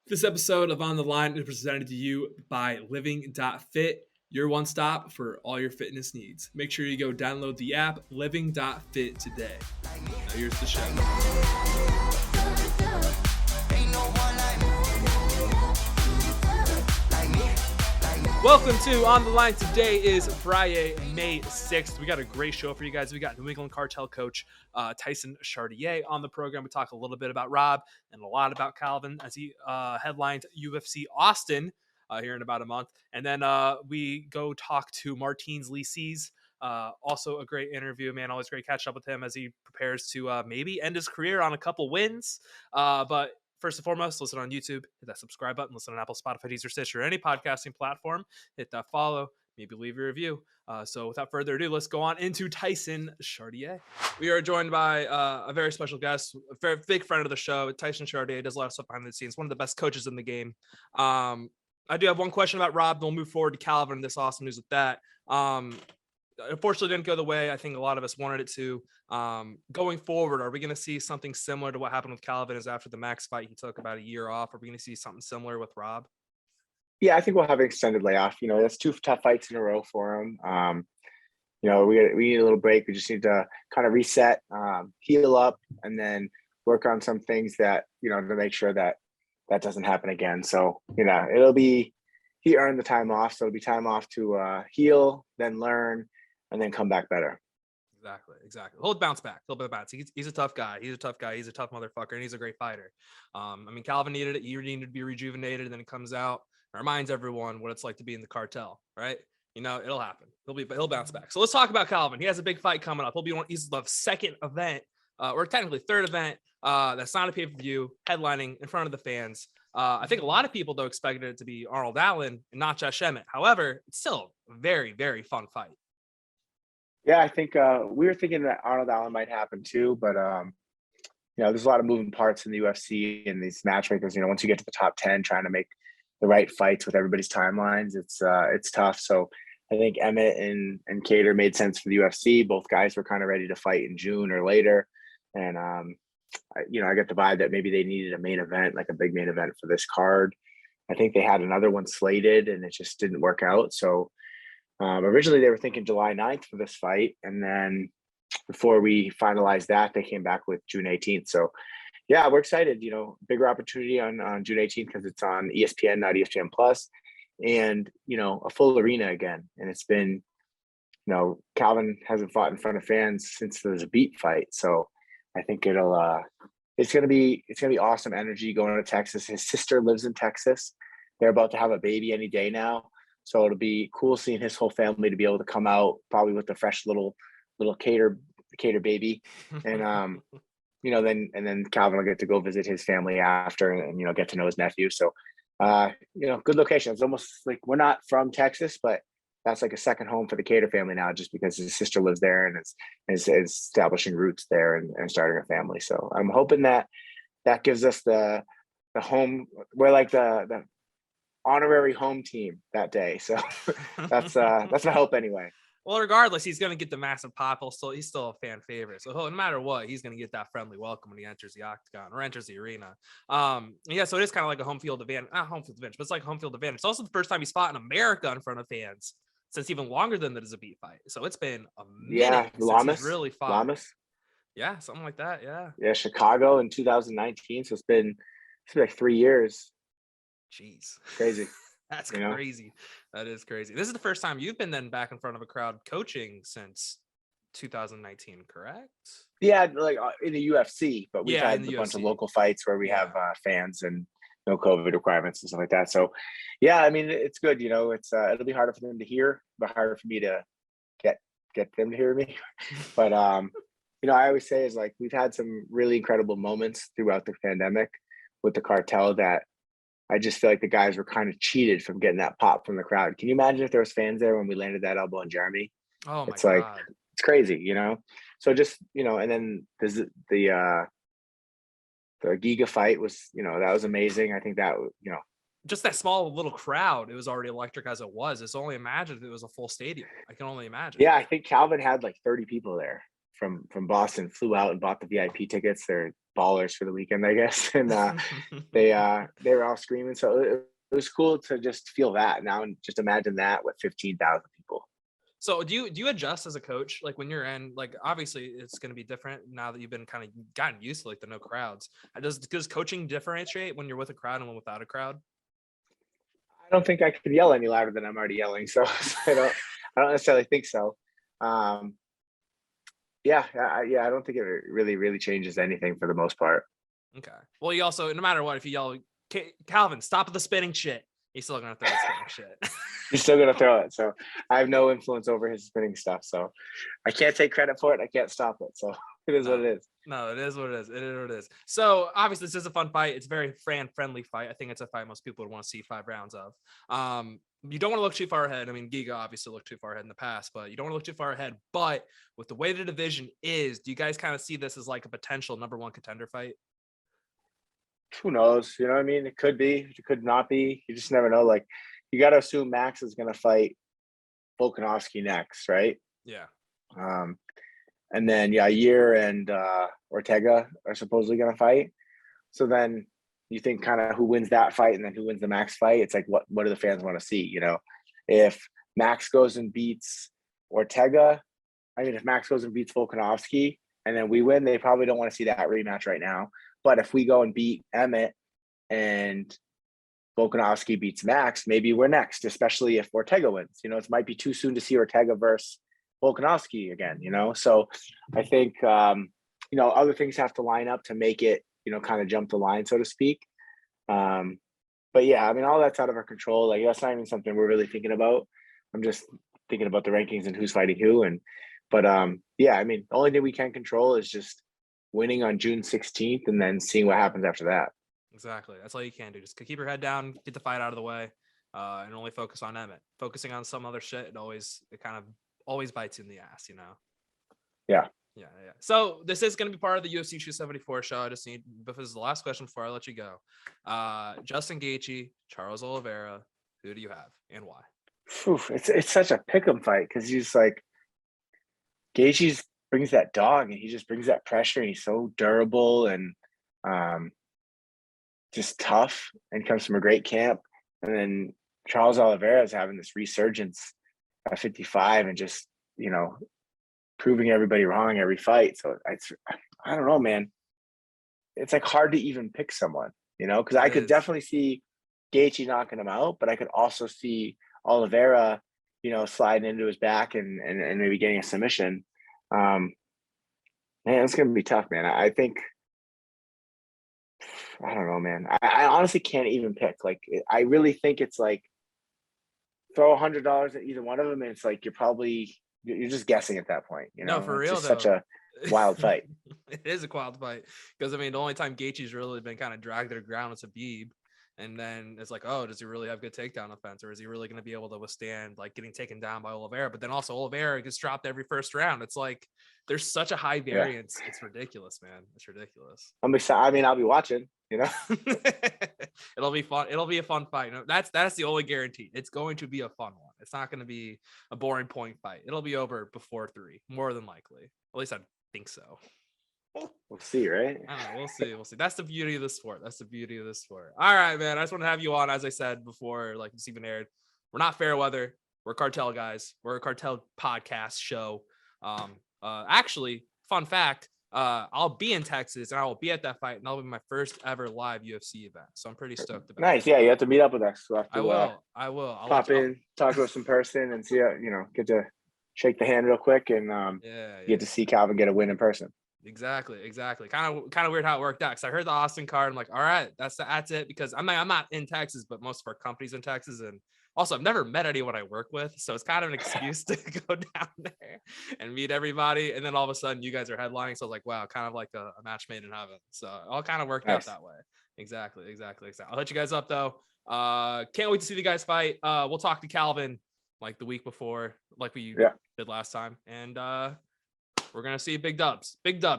This episode of On the Line is presented to you by Living.fit, your one stop for all your fitness needs. Make sure you go download the app Living.fit today. Now here's the show. Welcome to On the Line. Today is Friday, May 6th. We got a great show for you guys. We got New England cartel coach Tyson Chartier on the program. We talk a little bit about Rob and a lot about Calvin as he headlined UFC Austin here in about a month. And then we go talk to Martins Licis. Also a great interview, man. Always great catch up with him as he prepares to maybe end his career on a couple wins. But first and foremost, listen on YouTube, hit that subscribe button, listen on Apple, Spotify, Deezer, Stitcher, or any podcasting platform. Hit that follow, maybe leave a review. So without further ado, let's go on into Tyson Chartier. We are joined by a very special guest, a very big friend of the show. Tyson Chartier does a lot of stuff behind the scenes, one of the best coaches in the game. I do have one question about Rob, then we'll move forward to Calvin. This awesome news with that. Unfortunately didn't go the way I think a lot of us wanted it to. Going forward, are we going to see something similar to what happened with Calvin is after the Max fight he took about a year off? Are we going to see something similar with Rob? Yeah, I think we'll have an extended layoff. That's two tough fights in a row for him. We need a little break. We just need to kind of reset, heal up, and then work on some things that, to make sure that doesn't happen again. So, it'll be, he earned the time off. So it'll be time off to heal, then learn, and then come back better. Exactly. He'll bounce back. He's a tough guy. He's a tough motherfucker, and he's a great fighter. Calvin needed it. He needed to be rejuvenated, and then it comes out and reminds everyone what it's like to be in the cartel, right? It'll happen. He'll bounce back. So let's talk about Calvin. He has a big fight coming up. He's the second event, or technically third event, that's not a pay-per-view, headlining in front of the fans. I think a lot of people, though, expected it to be Arnold Allen and not Josh Emmett. However, it's still a very, very fun fight. Yeah, I think we were thinking that Arnold Allen might happen too, but there's a lot of moving parts in the UFC and these matchmakers. Once you get to the top 10, trying to make the right fights with everybody's timelines, it's tough. So I think Emmett and Kattar made sense for the UFC. Both guys were kind of ready to fight in June or later, and I get the vibe that maybe they needed a main event, like a big main event for this card. I think they had another one slated, and it just didn't work out. So. Originally, they were thinking July 9th for this fight. And then before we finalized that, they came back with June 18th. So, yeah, we're excited. Bigger opportunity on June 18th because it's on ESPN, not ESPN Plus, and, a full arena again. And it's been, Calvin hasn't fought in front of fans since there was a beat fight. So I think it's going to be awesome energy going to Texas. His sister lives in Texas. They're about to have a baby any day now. So it'll be cool seeing his whole family to be able to come out probably with the fresh little Kattar baby. And, then Calvin will get to go visit his family after and get to know his nephew. So, good location. It's almost like we're not from Texas, but that's like a second home for the Kattar family now, just because his sister lives there and is establishing roots there and starting a family. So I'm hoping that gives us the home. We're like the honorary home team that day. So that's my hope anyway. Well, regardless, he's going to get the massive pop. He's still a fan favorite. So no matter what, he's going to get that friendly welcome when he enters the octagon or enters the arena. So it is kind of like a home field advantage, not home field advantage, but it's like home field advantage. It's also the first time he's fought in America in front of fans since even longer than that is a beat fight. So it's been a minute since he's really fought. Lamas. Yeah, something like that. Yeah. Yeah, Chicago in 2019. So it's been like 3 years. Jeez. Crazy. That's crazy. That is crazy. This is the first time you've been then back in front of a crowd coaching since 2019, correct? Yeah, like in the UFC, but we've had a bunch of local fights where we have fans and no COVID requirements and stuff like that. So, yeah, it's good. It's it'll be harder for them to hear, but harder for me to get them to hear me. But I always say is like we've had some really incredible moments throughout the pandemic with the cartel that I just feel like the guys were kind of cheated from getting that pop from the crowd. Can you imagine if there was fans there when we landed that elbow on Jeremy? Oh my God. Like, it's crazy, So just, and then there's the Giga fight was, that was amazing. I think that, just that small little crowd, it was already electric as it was. It's only imagine if it was a full stadium. I can only imagine. Yeah, I think Calvin had like 30 people there from Boston flew out and bought the VIP tickets. They're ballers for the weekend, I guess, and they were all screaming. So it was cool to just feel that now and just imagine that with 15,000 people. So do you adjust as a coach? Like when you're in, like obviously it's going to be different now that you've been kind of gotten used to like the no crowds. Does coaching differentiate when you're with a crowd and when without a crowd? I don't think I could yell any louder than I'm already yelling, so I don't necessarily think so. Um, I don't think it really changes anything for the most part. Okay. Well, you also, no matter what, if you yell, Calvin, stop the spinning shit, he's still gonna throw the spinning shit. He's still gonna throw it. So I have no influence over his spinning stuff. So I can't take credit for it. I can't stop it. So it is what it is. No, it is what it is. It is what it is. So obviously this is a fun fight. It's a very fan-friendly fight. I think it's a fight most people would want to see 5 rounds of. You don't want to look too far ahead. I mean, Giga obviously looked too far ahead in the past, but you don't want to look too far ahead. But with the way the division is, do you guys kind of see this as like a potential number 1 contender fight? Who knows? You know what I mean? It could be. It could not be. You just never know. Like, you got to assume Max is going to fight Volkanovski next, right? Yeah. And then Yair and Ortega are supposedly going to fight. So then you think kind of who wins that fight and then who wins the Max fight. It's like, what do the fans want to see? You know, if Max goes and beats Ortega, if Max goes and beats Volkanovski and then we win, they probably don't want to see that rematch right now. But if we go and beat Emmett and Volkanovski beats Max, maybe we're next, especially if Ortega wins. You know, it might be too soon to see Ortega versus Volkanovski again, you know? So I think, other things have to line up to make it, kind of jump the line, so to speak. But yeah, all that's out of our control. Like, that's not even something we're really thinking about. I'm just thinking about the rankings and who's fighting who. But the only thing we can control is just winning on June 16th and then seeing what happens after that. Exactly. That's all you can do. Just keep your head down, get the fight out of the way, and only focus on Emmett. Focusing on some other shit, it kind of always bites you in the ass, you know? Yeah. Yeah. So this is going to be part of the UFC 274 show. I just need, this is the last question before I let you go. Justin Gaethje, Charles Oliveira, who do you have and why? It's such a pick'em fight because he's like, Gaethje brings that dog and he just brings that pressure and he's so durable and just tough and comes from a great camp. And then Charles Oliveira is having this resurgence at 55 and just, proving everybody wrong every fight. So I don't know, man. It's like hard to even pick someone, because I could definitely see Gaethje knocking him out, but I could also see Oliveira, sliding into his back and maybe getting a submission. Man, it's going to be tough, man. I think, I don't know, man. I honestly can't even pick. Like, I really think it's like throw $100 at either one of them, and it's like you're just guessing at that point. No, for real, it's just such a wild fight. It is a wild fight because the only time Gaethje's really been kind of dragged to the ground is Khabib. And then it's like, oh, does he really have good takedown offense, or is he really going to be able to withstand like getting taken down by Oliveira? But then also Oliveira gets dropped every first round. It's like there's such a high variance. Yeah. It's ridiculous, man. It's ridiculous. I'm excited. I'll be watching. It'll be fun. It'll be a fun fight. That's the only guarantee. It's going to be a fun one. It's not going to be a boring point fight. It'll be over before 3, more than likely. At least I think so. We'll see, right? We'll see. That's the beauty of the sport. All right, man. I just want to have you on. As I said before, like this even aired, we're not fair weather. We're cartel guys. We're a cartel podcast show. Actually, fun fact, I'll be in Texas and I will be at that fight, and that'll be my first ever live UFC event. So I'm pretty stoked about it. Nice. Yeah, you have to meet up with us. So I will. I'll pop in, talk to us in person, and see get to shake the hand real quick and get to see Calvin get a win in person. Exactly. Kind of weird how it worked out. Because I heard the Austin card. I'm like, all right, that's it. Because I'm not in Texas, but most of our company's in Texas, and also I've never met anyone I work with, so it's kind of an excuse to go down there and meet everybody. And then all of a sudden, you guys are headlining, so I was like, wow, kind of like a match made in heaven. So it all kind of worked out that way. Exactly. I'll let you guys up though. Can't wait to see the guys fight. We'll talk to Calvin like the week before, like we did last time, and we're going to see big dubs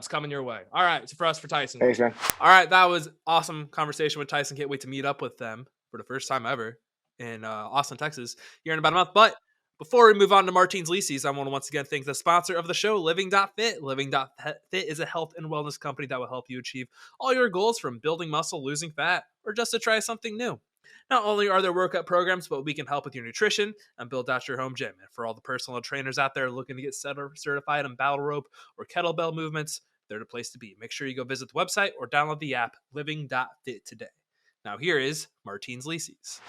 coming your way. All right. So for Tyson. Thanks, man. All right. That was awesome conversation with Tyson. Can't wait to meet up with them for the first time ever in Austin, Texas here in about a month. But Before we move on to Martine's Licis, I want to once again thank the sponsor of the show, Living.fit. Living.fit is a health and wellness company that will help you achieve all your goals, from building muscle, losing fat, or just to try something new. Not only are there workout programs, but we can help with your nutrition and build out your home gym. And for all the personal trainers out there looking to get certified in battle rope or kettlebell movements, they're the place to be. Make sure you go visit the website or download the app Living.fit today. Now here is Martine's Licis.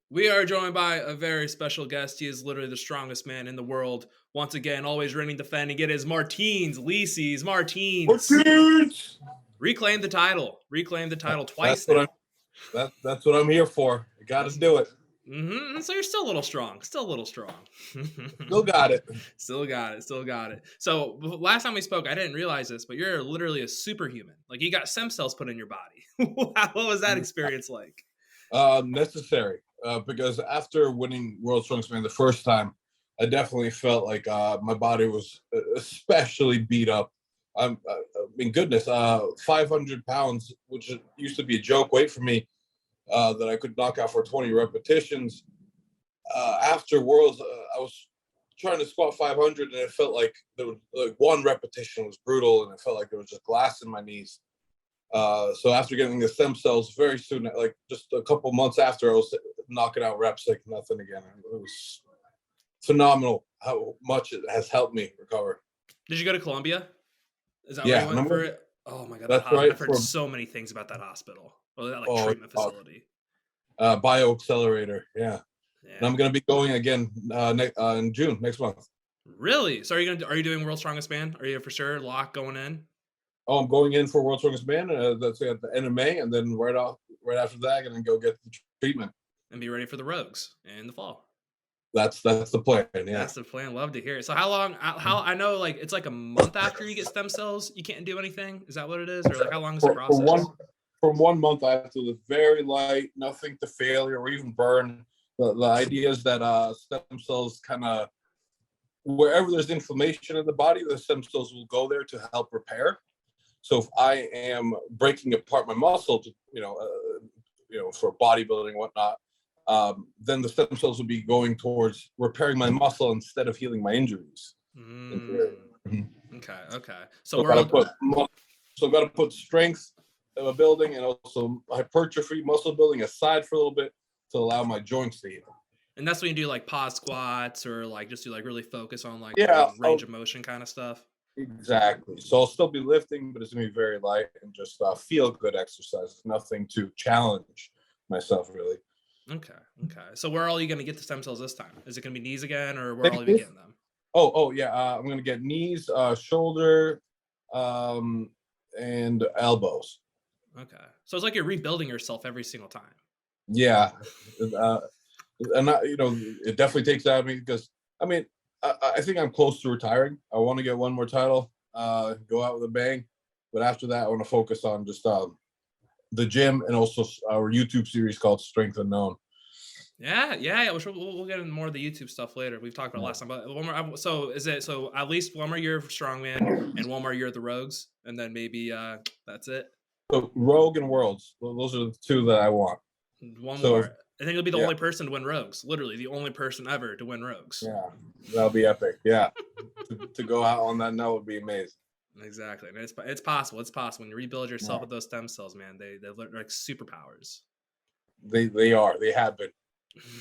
We are joined by a very special guest. He is literally the strongest man in the world. Once again, always reigning, defending. It is Martine's Licis. Martine's. Reclaim the title. Reclaim the title twice now. That's what I'm here for. I got to do it. Mm-hmm. So you're still a little strong. Still got it. Still got it. So last time we spoke, I didn't realize this, but you're literally a superhuman. Like, you got stem cells put in your body. What was that experience like? Necessary. Because after winning World Strongest Man the first time, I definitely felt like my body was especially beat up. I mean, goodness, 500 pounds, which used to be a joke weight for me, that I could knock out for 20 repetitions. After Worlds, I was trying to squat 500, and it felt like there was like one repetition was brutal, and it felt like there was just glass in my knees. So after getting the stem cells, very soon, like just a couple months after, I was knocking out reps like nothing again. It was phenomenal how much it has helped me recover. Did you go to Columbia? Is that where you went for it? Oh my God, that's right. I've heard so many things about that hospital. Or that treatment facility. BioAccelerator, yeah. And I'm going to be going again in June, next month. Really? So are you doing World's Strongest Man? Are you for sure lock going in? Oh, I'm going in for World's Strongest Man. That's at the end of May, and then right after that, I'm going to go get the treatment and be ready for the Rogues in the fall. That's the plan. Yeah, that's the plan. Love to hear it. So how long? How I know, like, it's like a month after you get stem cells, you can't do anything. Is that what it is, or like how long is the process? For 1 month, I have to live very light, nothing to failure or even burn. The idea is that stem cells kind of, wherever there's inflammation in the body, the stem cells will go there to help repair. So if I am breaking apart my muscle to, for bodybuilding and whatnot, then the stem cells will be going towards repairing my muscle instead of healing my injuries. Okay. So I've got to put strength building and also hypertrophy muscle building aside for a little bit to allow my joints to heal. And that's when you do like pause squats or like just do like really focus on like range of motion kind of stuff. Exactly. So I'll still be lifting, but it's going to be very light and just feel good exercise. Nothing to challenge myself, really. Okay. So where are all you going to get the stem cells this time? Is it going to be knees again, or where are you getting them? Oh yeah. I'm going to get knees, shoulder, and elbows. Okay. So it's like you're rebuilding yourself every single time. Yeah. And it definitely takes out of me because, I mean, I think I'm close to retiring. I want to get one more title, go out with a bang. But after that, I want to focus on just the gym and also our YouTube series called Strength Unknown. Yeah. We'll get into more of the YouTube stuff later. We've talked about last time, but one more. So at least 1 more year of Strongman and 1 more year of the Rogues, and then maybe that's it. So Rogue and Worlds, those are the 2 that I want. One more. I think you'll be the only person to win Rogues. Literally, the only person ever to win Rogues. Yeah, that'll be epic. Yeah, to go out on that note would be amazing. Exactly, and it's possible. It's possible when you rebuild yourself with those stem cells, man. They're like superpowers. They are. They have been.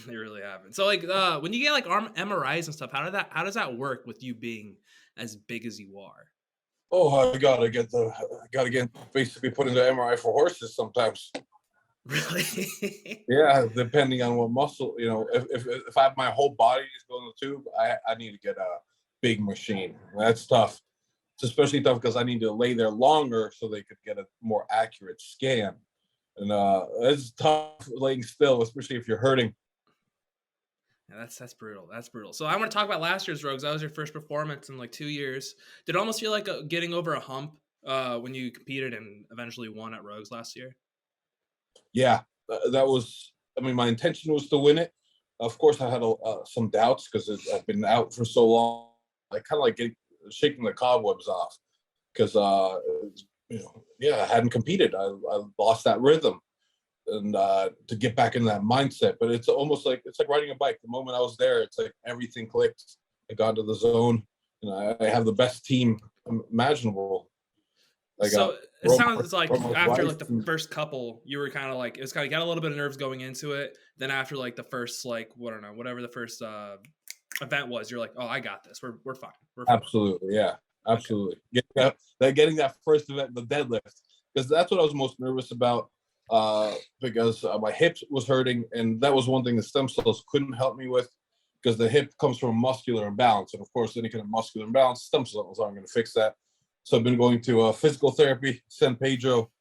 They really haven't. So like when you get like arm MRIs and stuff, how does that work with you being as big as you are? Oh, I gotta get basically put into MRI for horses sometimes. Really? Yeah, depending on what muscle, if I have my whole body is going to the tube, I need to get a big machine. That's tough. It's especially tough because I need to lay there longer so they could get a more accurate scan. And it's tough laying still, especially if you're hurting. Yeah, that's brutal. That's brutal. So I want to talk about last year's Rogues. That was your first performance in like 2 years. Did it almost feel like getting over a hump when you competed and eventually won at Rogues last year? Yeah, that was. I mean, my intention was to win it. Of course, I had some doubts because I've been out for so long. I kind of like shaking the cobwebs off because I hadn't competed. I lost that rhythm. and to get back in that mindset. But it's almost like riding a bike. The moment I was there, it's like everything clicked. I got into the zone, and I have the best team imaginable. So it sounds like after like the and first couple, you were kind of like, it was kind of got a little bit of nerves going into it. Then after like the first, like, I don't know, whatever the first event was, you're like, oh, I got this. We're fine. We're fine. Absolutely, yeah, absolutely. Okay. Getting that first event, the deadlift, because that's what I was most nervous about. Because my hip was hurting, and that was one thing the stem cells couldn't help me with, because the hip comes from muscular imbalance, and of course, any kind of muscular imbalance, stem cells aren't going to fix that. So I've been going to physical therapy, San Pedro,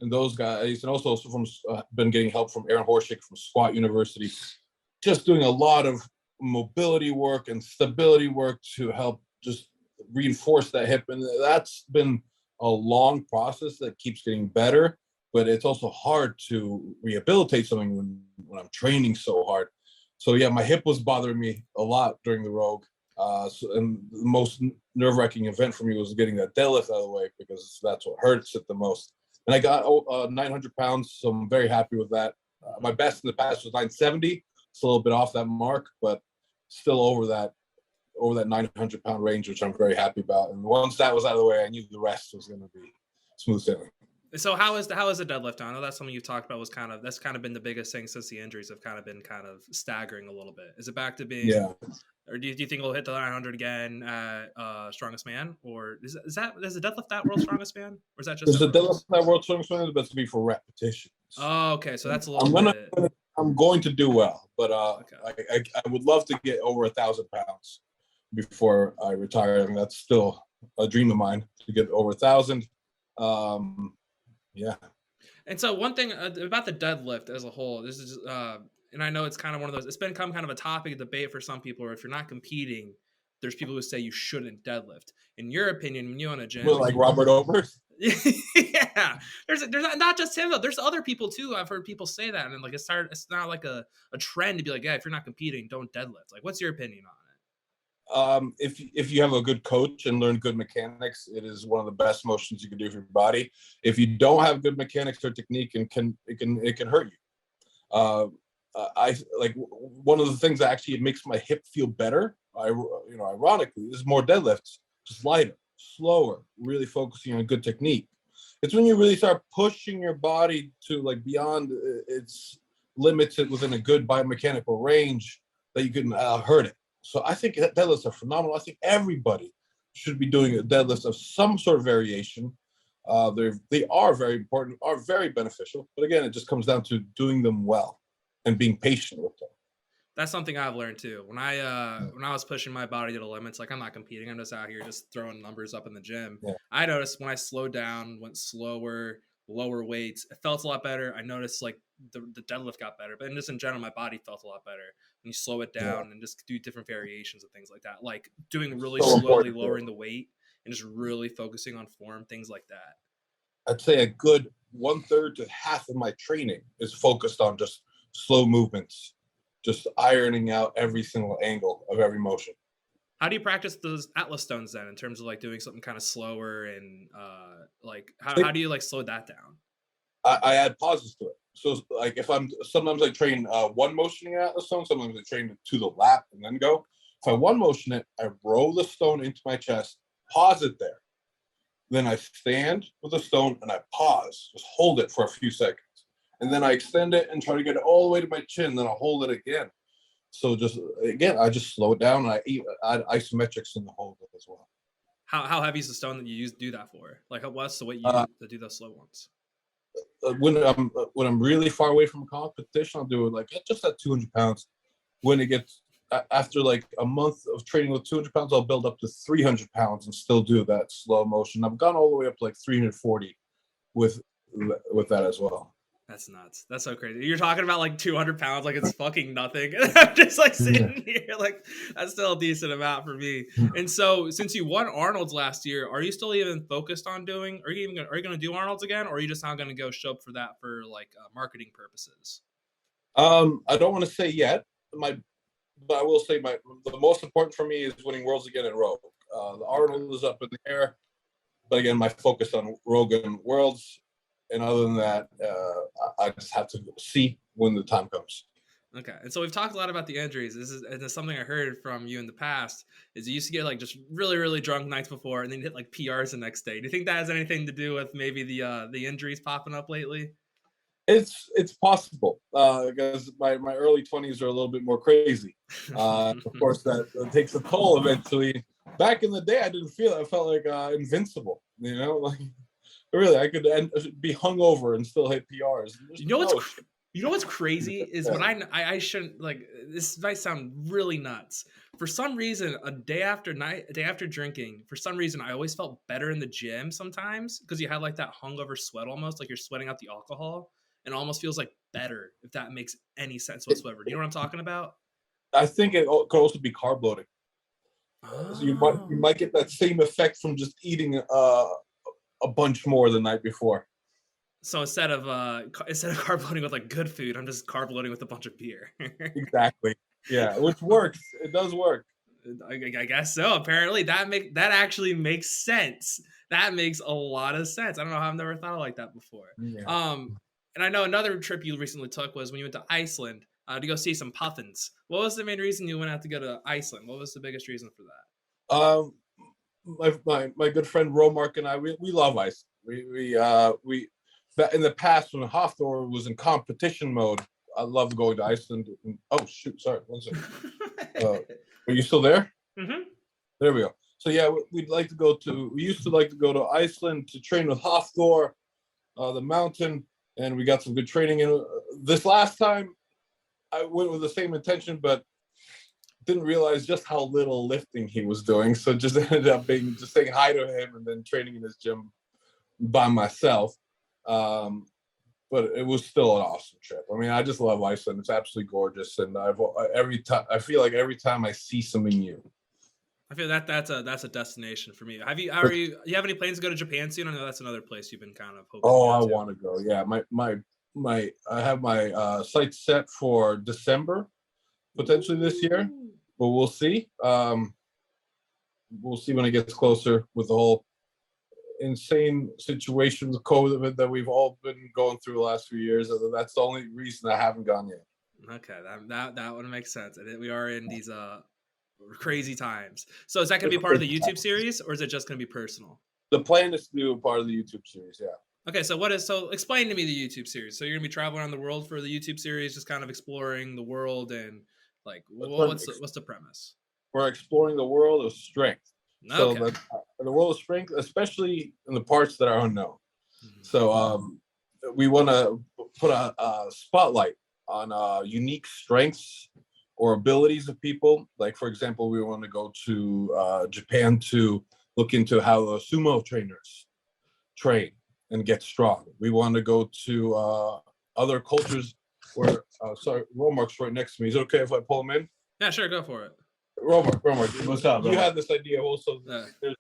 and those guys, and also from been getting help from Aaron Horschik from Squat University, just doing a lot of mobility work and stability work to help just reinforce that hip. And that's been a long process that keeps getting better, but it's also hard to rehabilitate something when I'm training so hard. So yeah, my hip was bothering me a lot during the Rogue. And the most nerve-wracking event for me was getting that deadlift out of the way, because that's what hurts it the most. And I got 900 pounds, so I'm very happy with that. My best in the past was 970. It's a little bit off that mark, but still over that 900-pound range, which I'm very happy about. And once that was out of the way, I knew the rest was going to be smooth sailing. So how is the deadlift? I know that's something you've talked about. That's kind of been the biggest thing since the injuries have kind of been kind of staggering a little bit. Is it back to being? Yeah. Or do you think we'll hit the 900 again at Strongest Man? Or is the deadlift that World's Strongest Man? Or is that just? Is the deadlift that World's Strongest Man? But to be for repetitions. Oh, okay. So that's a little bit. I'm going to do well, but Okay. I would love to get over 1,000 pounds before I retire. I mean, that's still a dream of mine, to get over 1,000. Yeah. And so one thing about the deadlift as a whole, this is, and I know it's kind of one of those, it's become kind of a topic of debate for some people, or if you're not competing, there's people who say you shouldn't deadlift. In your opinion, when you own a gym, like Robert Overs. Yeah, there's not just him though. There's other people too. I've heard people say that, and like it's not like a trend to be like, yeah, if you're not competing, don't deadlift. Like, what's your opinion on it? If you have a good coach and learn good mechanics, it is one of the best motions you can do for your body. If you don't have good mechanics or technique, it can hurt you. I like one of the things that actually makes my hip feel better. Ironically, is more deadlifts, just lighter, slower, really focusing on good technique. It's when you really start pushing your body to like beyond its limits within a good biomechanical range that you can hurt it. So I think deadlifts are phenomenal. I think everybody should be doing a deadlift of some sort of variation. They are very important, are very beneficial. But again, it just comes down to doing them well and being patient with them. That's something I've learned too. When I was pushing my body to the limits, like I'm not competing, I'm just out here just throwing numbers up in the gym. Yeah. I noticed when I slowed down, went slower, lower weights, it felt a lot better. I noticed like the deadlift got better, but just in general, my body felt a lot better when you slow it down and just do different variations of things like that, like doing really slowly lowering the weight and just really focusing on form, things like that. I'd say a good 1/3 to half of my training is focused on just slow movements, just ironing out every single angle of every motion. How do you practice those Atlas stones then, in terms of like doing something kind of slower and like how do you like slow that down? I add pauses to it. So like sometimes I train one motioning Atlas stone, sometimes I train to the lap and then go. If I one motion it, I roll the stone into my chest, pause it there. Then I stand with the stone and I pause, just hold it for a few seconds. And then I extend it and try to get it all the way to my chin, then I'll hold it again. So I just slow it down, and I add isometrics in the hold as well. How heavy is the stone that you do that for? Like, what's the weight you use to do those slow ones? When I'm really far away from a competition, I'll do it like just at 200 pounds. When it gets after like a month of training with 200 pounds, I'll build up to 300 pounds and still do that slow motion. I've gone all the way up to like 340 with that as well. That's nuts. That's so crazy. You're talking about like 200 pounds, like it's fucking nothing. I'm just like sitting here, like that's still a decent amount for me. And so, since you won Arnold's last year, are you still even focused on doing? Are you going to do Arnold's again, or are you just not going to go show up for that for like marketing purposes? I don't want to say yet. But I will say the most important for me is winning Worlds again in Rogue. The Arnold is up in the air, but again, my focus on Rogue and Worlds. And other than that, I just have to see when the time comes. Okay, and so we've talked a lot about the injuries. This is something I heard from you in the past. Is you used to get like just really really drunk nights before, and then hit like PRs the next day. Do you think that has anything to do with maybe the injuries popping up lately? It's possible because my early 20s are a little bit more crazy. Of course, that takes a toll eventually. Back in the day, I didn't feel it. I felt like invincible. Like really, I could be hungover and still hit PRs. You know what's crazy is when I shouldn't like this might sound really nuts. For some reason, a day after drinking, for some reason I always felt better in the gym sometimes because you have like that hungover sweat almost like you're sweating out the alcohol and it almost feels like better if that makes any sense whatsoever. Do you know what I'm talking about? I think it could also be carb loading. Oh. So you might get that same effect from just eating a bunch more the night before. So instead of carb loading with like good food, I'm just carb loading with a bunch of beer. Exactly. Yeah, which works. It does work. I guess so. Apparently, that actually makes sense. That makes a lot of sense. I don't know how I've never thought of like that before. Yeah. And I know another trip you recently took was when you went to Iceland to go see some puffins. What was the main reason you went out to go to Iceland? What was the biggest reason for that? My good friend Romark and I we love Iceland. We in the past when Hafthor was in competition mode, I loved going to Iceland. Oh shoot, sorry, one second. Are you still there? Mm-hmm. There we go. So yeah, we used to like to go to Iceland to train with Hafthor, the mountain, and we got some good training in. This last time, I went with the same intention, but didn't realize just how little lifting he was doing. So just ended up just saying hi to him and then training in his gym by myself. But it was still an awesome trip. I mean, I just love Iceland. It's absolutely gorgeous, and I feel like every time I see something new. I feel that's a destination for me. You have any plans to go to Japan soon? I know that's another place you've been kind of hoping. Oh, I want to go. Yeah, I have my sights set for December, potentially this year, but we'll see. We'll see when it gets closer with the whole insane situation with COVID that we've all been going through the last few years. That's the only reason I haven't gone yet. Okay, that would make sense. We are in these crazy times. So is that going to be part of the YouTube series, or is it just going to be personal? The plan is to do a part of the YouTube series. Yeah. Okay, so explain to me the YouTube series. So you're going to be traveling around the world for the YouTube series, just kind of exploring the world and like what's the premise? We're exploring the world of strength. Okay. So the world of strength, especially in the parts that are unknown. Mm-hmm. So we want to put a spotlight on unique strengths or abilities of people. Like, for example, we want to go to Japan to look into how sumo trainers train and get strong. We want to go to other cultures where, sorry, Romark's right next to me. Is it okay if I pull him in? Yeah, sure, go for it. Romark, what's up? You had this idea also. Yeah. There's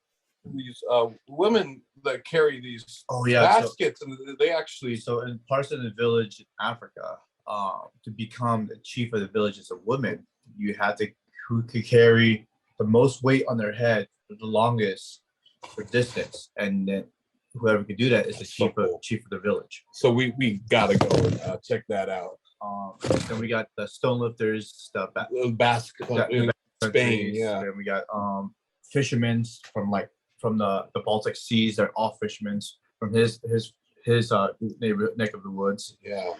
these women that carry these baskets, and they actually. So in parts of the village in Africa, to become the chief of the village as a woman, you have to who could carry the most weight on their head for the longest for distance, and then whoever could do that is the chief of the village. So we gotta go and check that out. Then we got the stone lifters, the basket in Spain. Yeah. Then we got fishermen from the Baltic seas. They're all fishermen from his neighborhood neck of the woods. Yeah.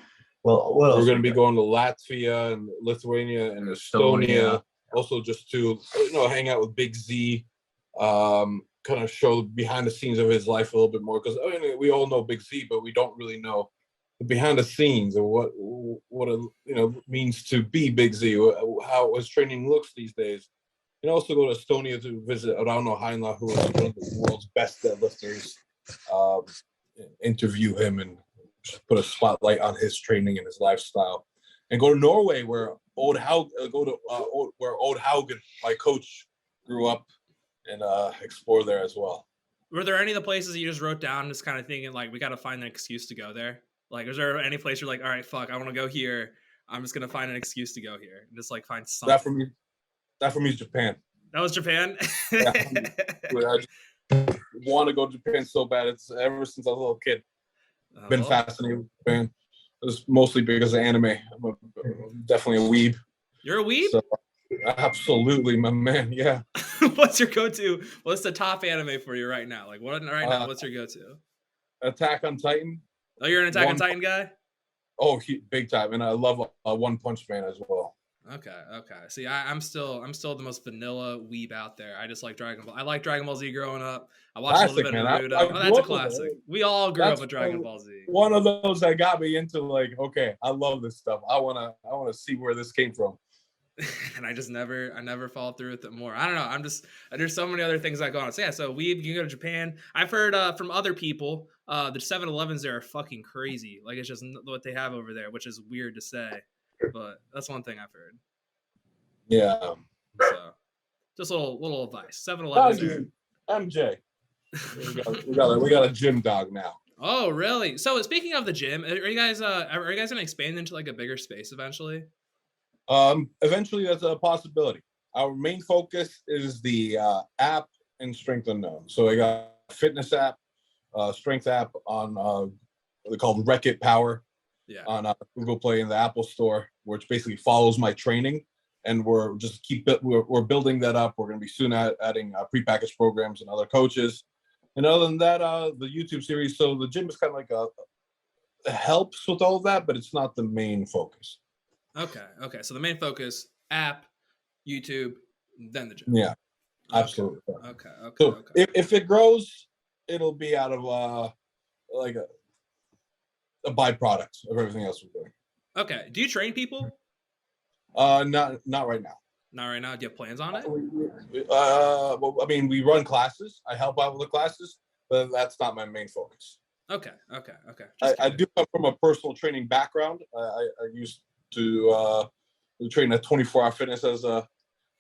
Well, we're going to be going to Latvia and Lithuania and Estonia. Also, just to hang out with Big Z, kind of show behind the scenes of his life a little bit more, because we all know Big Z, but we don't really know the behind the scenes of what it means to be Big Z, how his training looks these days. And also go to Estonia to visit Rauno Heinla, who is one of the world's best deadlifters. Interview him and put a spotlight on his training and his lifestyle, and go to Norway where Odd Haugen, my coach, grew up, and explore there as well. Were there any of the places that you just wrote down, just kind of thinking like we got to find an excuse to go there? Like, is there any place you're like, all right, fuck, I want to go here. I'm just gonna find an excuse to go here and just like find something. That for me is Japan. That was Japan. I want to go to Japan so bad. It's ever since I was a little kid. Been Well, fascinated with Japan. It's mostly because of anime. I'm definitely a weeb. you're a weeb? So, absolutely, my man. Yeah. What's your go-to? What's the top anime for you right now? Like what right now? What's your go-to? Attack on Titan. Oh, you're an Attack on Titan guy? Oh, big time. And I love One Punch Man as well. Okay. See, I'm still the most vanilla weeb out there. I just like Dragon Ball. I like Dragon Ball Z growing up. I watched Classic, a little bit of man. Naruto. That's a classic. We all grew up with Dragon Ball Z. One of those that got me into like, okay, I love this stuff. I wanna see where this came from. And I never follow through with it more. I don't know. There's so many other things that go on. So yeah, so weeb, you can go to Japan. I've heard from other people, the 7-Elevens there are fucking crazy. Like it's just what they have over there, which is weird to say, but that's one thing I've heard. Yeah. So just a little advice. 7-Elevens. MJ. we got a gym dog now. Oh, really? So speaking of the gym, are you guys gonna expand into like a bigger space eventually? Eventually, that's a possibility. Our main focus is the app and Strength Unknown. So I got a fitness app, strength app on they're called Wreck-It Power on Google Play and the Apple Store, which basically follows my training. And we're building that up. We're going to be soon adding prepackaged programs and other coaches. And other than that, the YouTube series. So the gym is kind of like it helps with all of that, but it's not the main focus. Okay. So the main focus, app, YouTube, then the gym. Yeah, absolutely. Okay. So if it grows, it'll be out of like a byproduct of everything else we're doing. Okay. Do you train people? Not right now. Not right now. Do you have plans on it? Well, I mean, we run classes. I help out with the classes, but that's not my main focus. Okay. I do come from a personal training background. I used to train at 24-hour fitness as a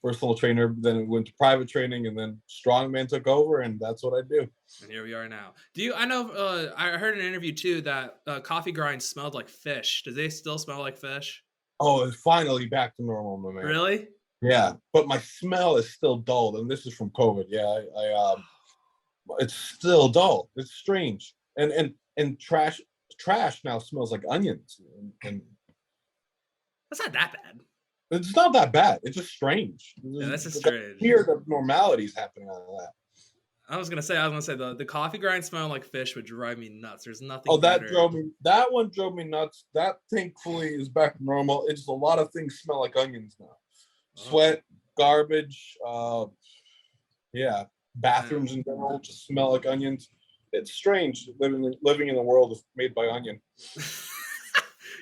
personal trainer, then went to private training, and then strongman took over, and that's what I do. And here we are now. I know I heard in an interview too that coffee grinds smelled like fish. Do they still smell like fish? Oh, it's finally back to normal, my man. Really? Yeah, but my smell is still dull, and this is from COVID. Yeah, it's still dull. It's strange, and trash now smells like onions, and that's not that bad. It's not that bad. It's just strange. Yeah, that's just strange. Weird abnormalities happening on that. I was gonna say the coffee grind smell like fish would drive me nuts. There's nothing. Oh, that one drove me nuts. That thankfully is back to normal. It's just a lot of things smell like onions now. Sweat, garbage, bathrooms in general just smell like onions. It's strange living in a world made by onion.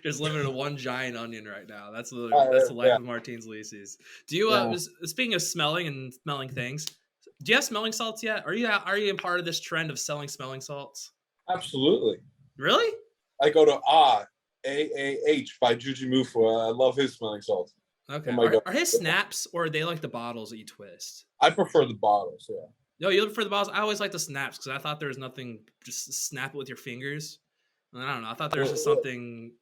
Just living in one giant onion right now. That's the life of Martins Licis. Do you speaking of smelling and smelling things, do you have smelling salts yet? Are you a part of this trend of selling smelling salts? Absolutely. Really? I go to AAH by Juji Mufu. I love his smelling salts. Okay. Are his snaps or are they like the bottles that you twist? I prefer the bottles, yeah. No, you prefer the bottles? I always like the snaps because I thought there was nothing, just snap it with your fingers. I don't know. I thought there was just something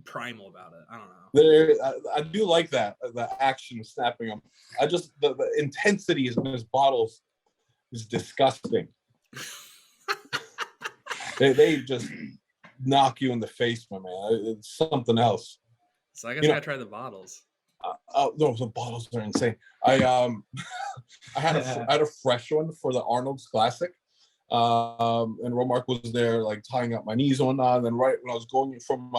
primal about it. I don't know. I do like that, the action of snapping them. The intensity in his bottles is disgusting. they just knock you in the face, my man. It's something else. So I guess I gotta try the bottles. No, the bottles are insane. I had a fresh one for the Arnold's Classic, and Romark was there, like tying up my knees and whatnot. And then right when I was going from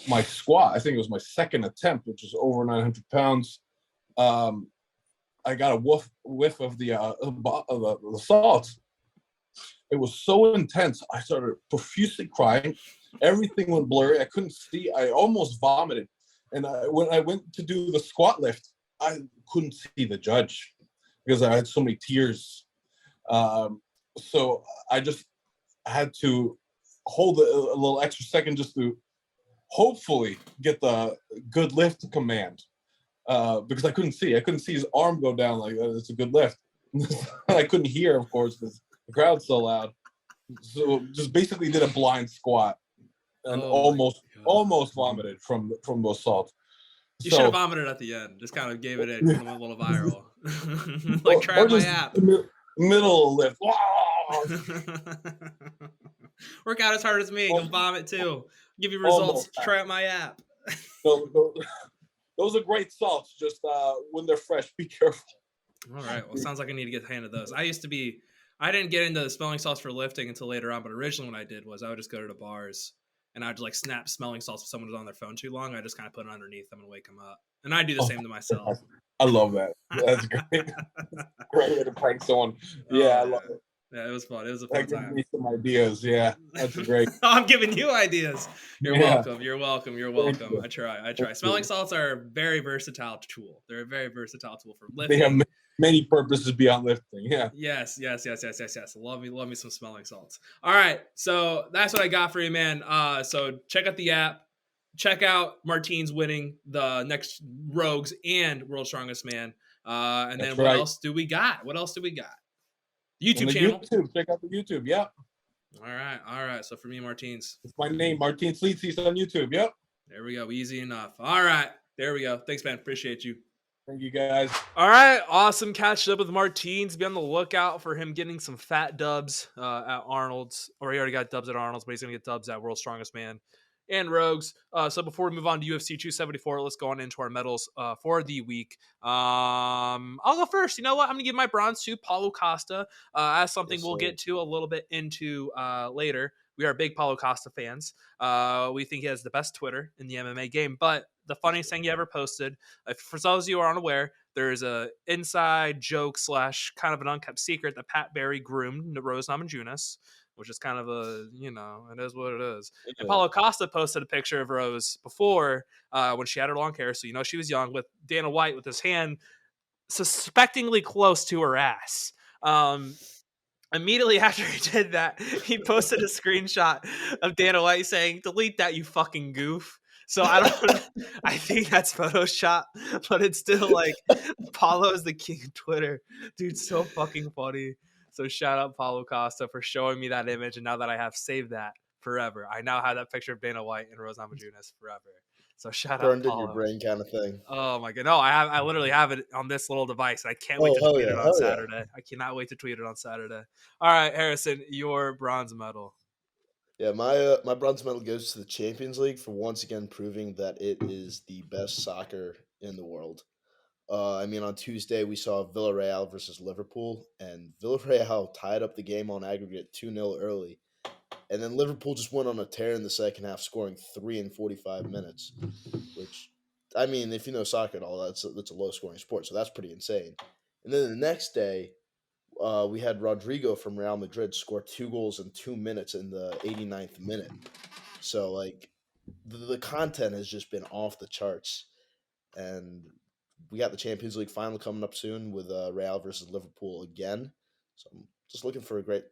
my squat, I think it was my second attempt, which was over 900 pounds. I got a whiff of the salt. It was so intense. I started profusely crying. Everything went blurry. I couldn't see. I almost vomited. And when I went to do the squat lift, I couldn't see the judge because I had so many tears. So I just had to hold a little extra second just to hopefully get the good lift command because I couldn't see. I couldn't see his arm go down like that. It's a good lift. I couldn't hear, of course, because the crowd's so loud. So just basically did a blind squat and almost vomited from those salts. You should have vomited at the end. Just kind of gave it a little viral. Like try my app. Middle lift. Work out as hard as me. You'll Almost, vomit too. Give you results. almost. Try out my app. Those are great salts. Just when they're fresh, be careful. All right. Well, sounds like I need to get handed those. I didn't get into smelling salts for lifting until later on, but originally what I did was I would just go to the bars and I'd like snap smelling salts if someone was on their phone too long. I just kind of put it underneath them and wake them up. And I do the same to myself. I love that. That's great. Great way to prank someone. Yeah, I love it. Yeah, it was fun. It was a fun That gives time. me some ideas. Yeah, that's great. I'm giving you ideas. You're Yeah. welcome. You're welcome. You're Thank welcome. you. I try. Thank Smelling you. salts are a very versatile tool. They're a very versatile tool for They have lifting. many purposes beyond lifting. Yeah. Yes. Love me some smelling salts. All right. So that's what I got for you, man. So check out the app. Check out Martine's winning the next Rogues and World's Strongest Man. And then That's what right. else do we got? On YouTube the channel. YouTube. Check out the YouTube. Yep. All right. So for me, Martine's. It's my name, Martin Licis on YouTube. Yep. There we go. Easy enough. All right. There we go. Thanks, man. Appreciate you. Thank you, guys. All right. Awesome catching up with Martins. Be on the lookout for him getting some fat dubs at Arnold's. Or he already got dubs at Arnold's, but he's going to get dubs at World's Strongest Man and Rogues. So before we move on to UFC 274, let's go on into our medals for the week. I'll go first. You know what? I'm going to give my bronze to Paulo Costa as something we'll get to a little bit into later. We are big Paulo Costa fans. We think he has the best Twitter in the MMA game. But the funniest thing he ever posted, for those of you who are unaware, there's a inside joke / kind of an unkept secret that Pat Barry groomed Rose Namajunas, which is kind of it is what it is. Yeah. And Paulo Costa posted a picture of Rose before when she had her long hair, so she was young, with Dana White with his hand suspectingly close to her ass. Immediately after he did that, he posted a screenshot of Dana White saying, "Delete that, you fucking goof." So I think that's Photoshop, but it's still like Paulo is the king of Twitter. Dude, so fucking funny. So shout out Paulo Costa for showing me that image, and now that I have saved that forever, I now have that picture of Dana White and Rose Namajunas forever. So shout out Burned in Paulo. your brain kind of thing. Oh my god, no! I literally have it on this little device. And I can't wait to tweet it on Saturday. I cannot wait to tweet it on Saturday. All right, Harrison, your bronze medal. Yeah, my bronze medal goes to the Champions League for once again proving that it is the best soccer in the world. On Tuesday we saw Villarreal versus Liverpool, and Villarreal tied up the game on aggregate 2-0 early. And then Liverpool just went on a tear in the second half, scoring 3 in 45 minutes, which, if you know soccer at all, that's a low-scoring sport, so that's pretty insane. And then the next day, we had Rodrigo from Real Madrid score 2 goals in 2 minutes in the 89th minute. So, the content has just been off the charts. And we got the Champions League final coming up soon with Real versus Liverpool again. So I'm just looking for a great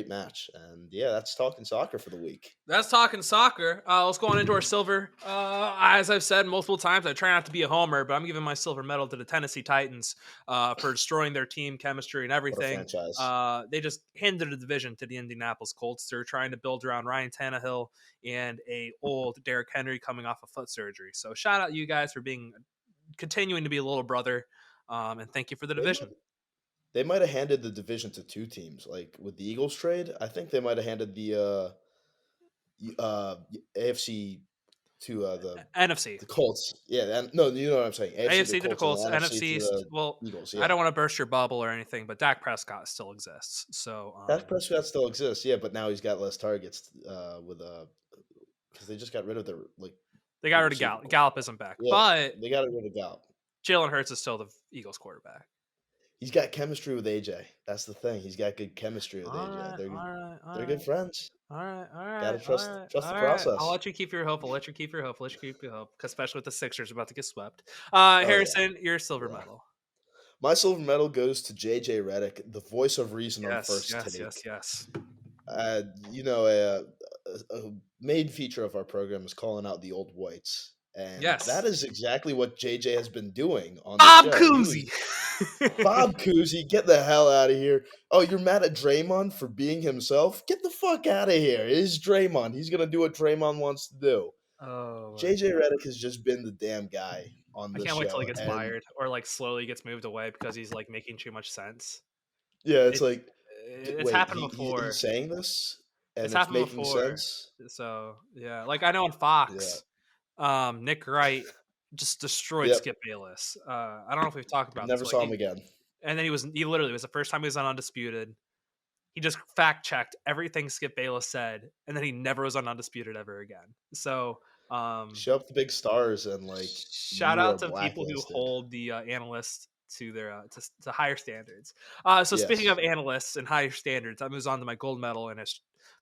match. And yeah, that's talking soccer for the week. That's talking soccer. Let's go on into our silver. As I've said multiple times, I try not to be a homer, but I'm giving my silver medal to the Tennessee Titans for destroying their team chemistry and everything. What a franchise. They just handed the division to the Indianapolis Colts. They're trying to build around Ryan Tannehill and a old Derrick Henry coming off of foot surgery. So shout out you guys for continuing to be a little brother, and thank you for the division. They might have handed the division to 2 teams, like with the Eagles trade. I think they might have handed the AFC to the NFC, the Colts. Yeah, no, you know what I'm saying. AFC to the Colts, NFC. Well, Eagles. Yeah. I don't want to burst your bubble or anything, but Dak Prescott still exists. So Dak Prescott still exists, yeah, but now he's got less targets because they just got rid of their They got rid of Gallup. Gallup isn't back, yeah, but they got rid of Gallup. Jalen Hurts is still the Eagles quarterback. He's got chemistry with AJ. That's the thing. He's got good chemistry with AJ. They're good friends. All right. Gotta trust the process. I'll let you keep your hope. Especially with the Sixers about to get swept. Harrison, your silver medal. My silver medal goes to JJ Redick, the voice of reason on First Take. Yes. A main feature of our program is calling out the old whites. And that is exactly what JJ has been doing on the show. Cousy. Bob Cousy, get the hell out of here. Oh, you're mad at Draymond for being himself? Get the fuck out of here. It is Draymond. He's going to do what Draymond wants to do. Oh, JJ Redick has just been the damn guy on this show. I can't wait till he gets fired or slowly gets moved away because he's making too much sense. Yeah, it's happened before. He's saying this? It's and it's happened making before. sense. So yeah, like I know on Yeah. Fox, Nick Wright just destroyed Yep. Skip Bayless. I don't know if we've talked about this, Never but saw him again. and then he literally, it was the first time he was on Undisputed. He just fact checked everything Skip Bayless said, and then he never was on Undisputed ever again. So Show up the big stars and like shout you are out to people who blacklisted. hold the analysts to their to higher standards. So speaking Yes. of analysts and higher standards, I moves on to my gold medal, and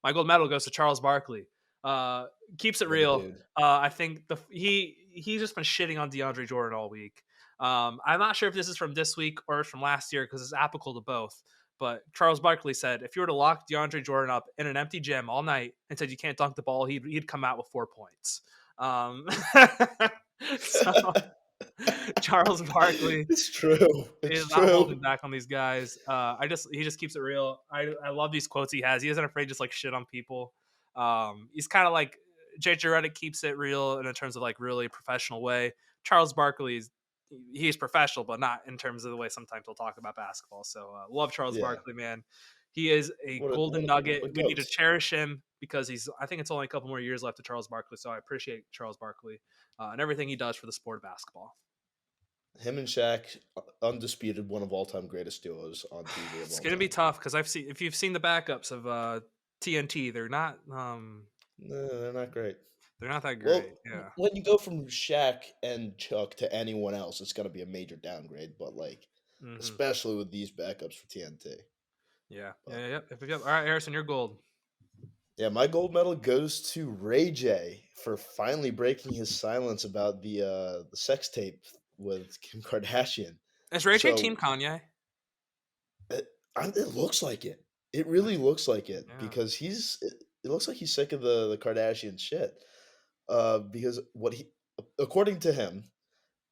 my gold medal goes to Charles Barkley. Keeps it What a real. dude. I think he's just been shitting on DeAndre Jordan all week. I'm not sure if this is from this week or from last year because it's applicable to both. But Charles Barkley said if you were to lock DeAndre Jordan up in an empty gym all night and said you can't dunk the ball, he'd come out with 4 points. So Charles Barkley It's true. is It's not holding true. back on these guys. He just keeps it real. I love these quotes he has. He isn't afraid to just like shit on people. He's kind of like JJ Redick keeps it real in terms of like really professional way. Charles Barkley he's professional, but not in terms of the way sometimes he'll talk about basketball. So love Charles Yeah. Barkley, man. He is a What a golden what nugget. a We need to goat. cherish him because I think it's only a couple more years left to Charles Barkley. So I appreciate Charles Barkley and everything he does for the sport of basketball. Him and Shaq, undisputed one of all time greatest duos on TV of It's all gonna be time. tough because if you've seen the backups of TNT, they're not No, they're not great. they're not that Well, great. Yeah. when you go from Shaq and Chuck to anyone else, it's gonna be a major downgrade. But like, Hmm. especially with these backups for TNT. Yeah. But Yeah. Yep. All right, Harrison, you're gold. yeah, my gold medal goes to Ray J for finally breaking his silence about the sex tape with Kim Kardashian. Is Ray J Team So Kanye? it looks like it. It really looks like it Yeah. because it looks like he's sick of the Kardashian shit. Because according to him,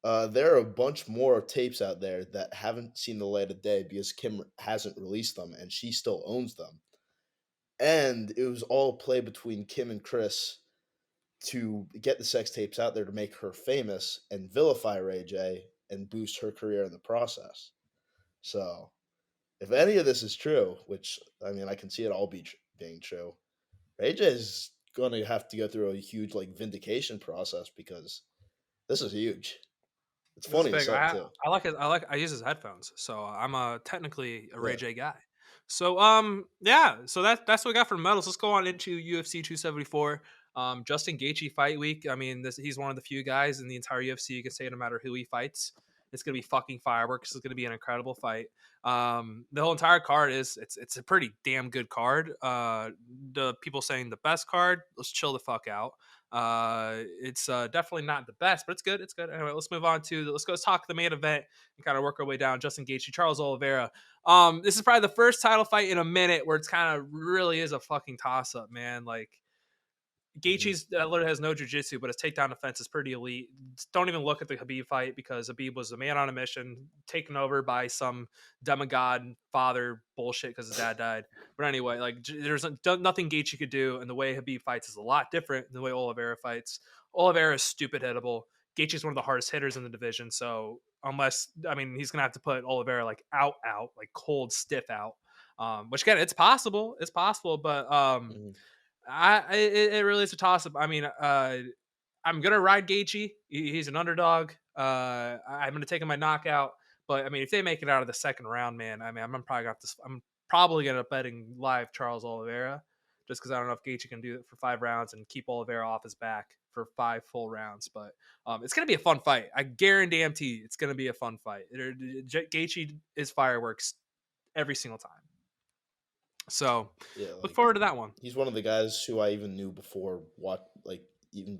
there are a bunch more tapes out there that haven't seen the light of day because Kim hasn't released them and she still owns them. And it was all play between Kim and Chris to get the sex tapes out there to make her famous and vilify Ray J and boost her career in the process. So, if any of this is true, which I mean, I can see it all being true, Ray J is going to have to go through a huge like vindication process because this is huge. It's This is funny as big. hell too. I use his headphones, so I'm technically a Ray Yeah. J guy. So yeah, so that's what we got for medals. Let's go on into UFC 274. Justin Gaethje fight week. I mean, he's one of the few guys in the entire UFC you can say no matter who he fights, it's gonna be fucking fireworks. It's gonna be an incredible fight. The whole entire card it's a pretty damn good card. The people saying the best card, let's chill the fuck out. It's definitely not the best, but it's good. It's good. Anyway, let's talk the main event and kind of work our way down. Justin Gaethje, Charles Oliveira. This is probably the first title fight in a minute where it's kind of really is a fucking toss up, man. Like Mhm. Gaethje's literally has no jiu-jitsu, but his takedown defense is pretty elite. Don't even look at the Khabib fight because Khabib was a man on a mission, taken over by some demigod father bullshit because his dad died. But anyway, like there's nothing Gaethje could do, and the way Khabib fights is a lot different than the way Oliveira fights. Oliveira is stupid hittable. Gaethje's one of the hardest hitters in the division, so he's gonna have to put Oliveira like out, like cold, stiff out. Which again, it's possible, but Mhm. it really is a toss up. I mean, I'm gonna ride Gaethje. He's an underdog. I'm gonna take him by knockout. But I mean, if they make it out of the second round, man, I mean, I'm probably gonna betting live Charles Oliveira, just because I don't know if Gaethje can do it for 5 rounds and keep Oliveira off his back for 5 full rounds. But it's gonna be a fun fight. I guarantee it's gonna be a fun fight. Gaethje is fireworks every single time. So Yeah, look like forward to that one. he's one of the guys who I even knew before even